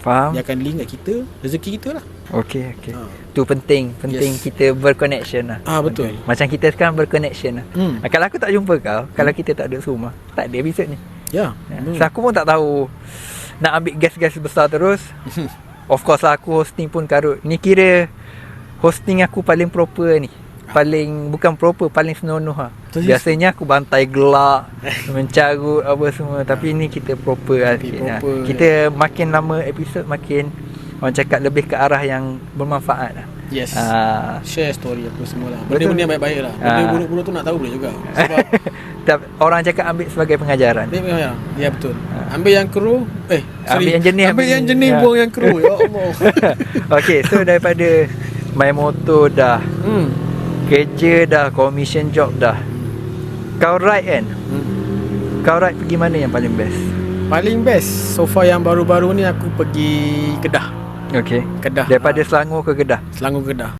Faham. Dia akan link kat kita, rezeki kita lah. Okey. Tu penting Yes. kita berconnection lah. Betul. Macam kita sekarang berconnection lah. Kalau aku tak jumpa kau, kalau kita tak ada rumah, tak ada episod ni. Ya. So aku pun tak tahu nak ambil guest-guest besar terus. Of course lah, aku hosting pun karut. Ni kira hosting aku paling proper ni. Paling bukan proper, paling senonoh lah. Biasanya aku bantai gelak, mencarut apa semua. Tapi ni kita proper lah sikit lah. Kita makin lama episod makin orang cakap lebih ke arah yang bermanfaat lah. Yes. Share story apa semua lah. Benda-benda yang baik-baik lah. Benda buruk-buruk tu nak tahu boleh juga. Sebab orang cakap ambil sebagai pengajaran. Ya betul. Ambil yang kru, ambil yang jenis, ambil yang jenis, buang yang kru. Ya Allah. Okay, so daripada main motor dah, kerja dah, commission job dah, kau ride kan? Kau ride pergi mana yang paling best? Paling best so far yang baru-baru ni aku pergi Kedah. Okay. Kedah. Daripada Selangor ke Kedah? Selangor Kedah.